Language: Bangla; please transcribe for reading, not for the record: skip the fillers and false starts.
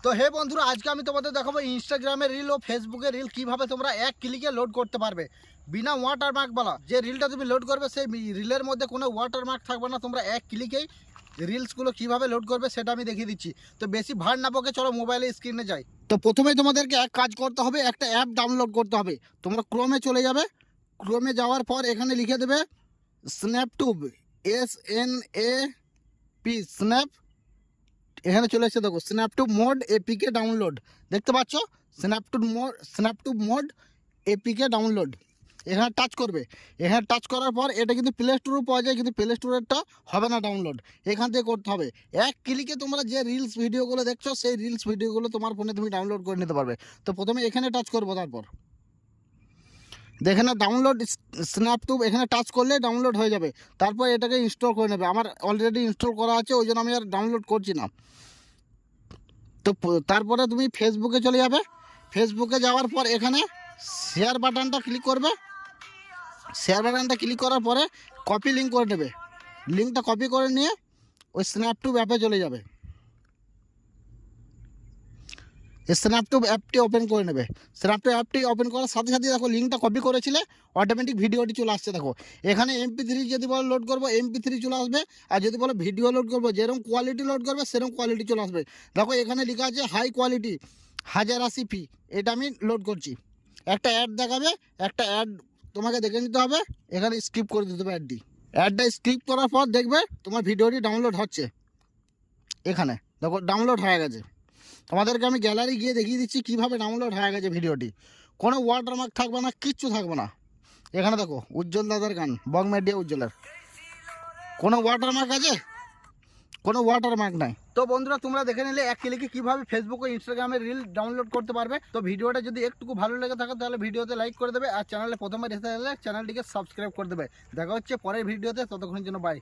তো হে বন্ধুরা, আজকে আমি তোমাদের দেখাবো ইনস্টাগ্রামে রিল ও ফেসবুকে রিল কিভাবে তোমরা এক ক্লিকে লোড করতে পারবে বিনা ওয়াটারমার্ক বলা। যে রিলটা তুমি লোড করবে সেই রিলের মধ্যে কোনো ওয়াটারমার্ক থাকবে না। তোমরা এক ক্লিকেই রিলসগুলো কিভাবে লোড করবে সেটা আমি দেখিয়ে দিচ্ছি। তো বেশি ভাড় না পকে চলো মোবাইলে স্ক্রিনে যাই। তো প্রথমেই তোমাদেরকে এক কাজ করতে হবে, একটা অ্যাপ ডাউনলোড করতে হবে। তোমরা ক্রোমে চলে যাবে। ক্রোমে যাওয়ার পর এখানে লিখে দেবে স্ন্যাপটুব, SNAP স্ন্যাপ। এখানে চলে এসে দেখো স্ন্যাপটুব মোড এপিকে ডাউনলোড, দেখতে পাচ্ছ স্ন্যাপটুব মোড এপিকে ডাউনলোড। এখানে টাচ করবে। এখানে টাচ করার পর এটা কিন্তু প্লে স্টোরেও পাওয়া যায়, কিন্তু প্লে স্টোরেরটা হবে না ডাউনলোড, এখান থেকে করতে হবে। এক ক্লিকে তোমরা যে রিলস ভিডিওগুলো দেখছো সেই রিলস ভিডিওগুলো তোমার ফোনে তুমি ডাউনলোড করে নিতে পারবে। তো প্রথমে এখানে টাচ করবো, তারপর দেখে না ডাউনলোড স্ন্যাপটুব, এখানে টাচ করলে ডাউনলোড হয়ে যাবে। তারপর এটাকে ইনস্টল করে নেবে। আমার অলরেডি ইনস্টল করা আছে, ওই জন্য আমি আর ডাউনলোড করছি না। তো তারপরে তুমি ফেসবুকে চলে যাবে। ফেসবুকে যাওয়ার পর এখানে শেয়ার বাটনটা ক্লিক করবে। শেয়ার বাটনটা ক্লিক করার পরে কপি লিঙ্ক করে নেবে। লিঙ্কটা কপি করে নিয়ে ওই স্ন্যাপটুব অ্যাপে চলে যাবে। স্ন্যাপটুব অ্যাপটি ওপেন করে নেবে। স্ন্যাপটুব অ্যাপটি ওপেন করার সাথে সাথে দেখো লিঙ্কটা কপি করেছিলে, অটোমেটিক ভিডিওটি চলে আসছে। দেখো এখানে MP3 যদি বলো লোড করবো MP3 চলে আসবে, আর যদি বলো ভিডিও লোড করবো যেরকম কোয়ালিটি লোড করবে সেরকম কোয়ালিটি চলে আসবে। দেখো এখানে লেখা আছে হাই কোয়ালিটি 1080p, এটা আমি লোড করছি। একটা অ্যাড দেখাবে, একটা অ্যাড তোমাকে দেখে নিতে হবে, এখানে স্কিপ করে দিতে হবে অ্যাডটি। অ্যাডটা স্কিপ করার পর দেখবে তোমার ভিডিওটি ডাউনলোড হচ্ছে। এখানে দেখো ডাউনলোড হয়ে গেছে। তোমাদেরকে আমি গ্যালারি গিয়ে দেখিয়ে দিচ্ছি কীভাবে ডাউনলোড হয়ে গেছে ভিডিওটি। কোনো ওয়াটারমার্ক থাকবে না, কিচ্ছু থাকবে না। এখানে দেখো উজ্জ্বল দাদার গান, বং মিডিয়া উজ্জ্বলের। কোনো ওয়াটারমার্ক আছে? কোনো ওয়াটারমার্ক নাই। তো বন্ধুরা, তোমরা দেখে নিলে এক ক্লিকে কীভাবে ফেসবুক ও ইনস্টাগ্রামে রিল ডাউনলোড করতে পারবে। তো ভিডিওটা যদি একটু ভালো লেগে থাকে তাহলে ভিডিওতে লাইক করে দেবে, আর চ্যানেলে প্রথমে এসে গেলে চ্যানেলটিকে সাবস্ক্রাইব করে দেবে। দেখা হচ্ছে পরের ভিডিওতে, ততক্ষণের জন্য বাই।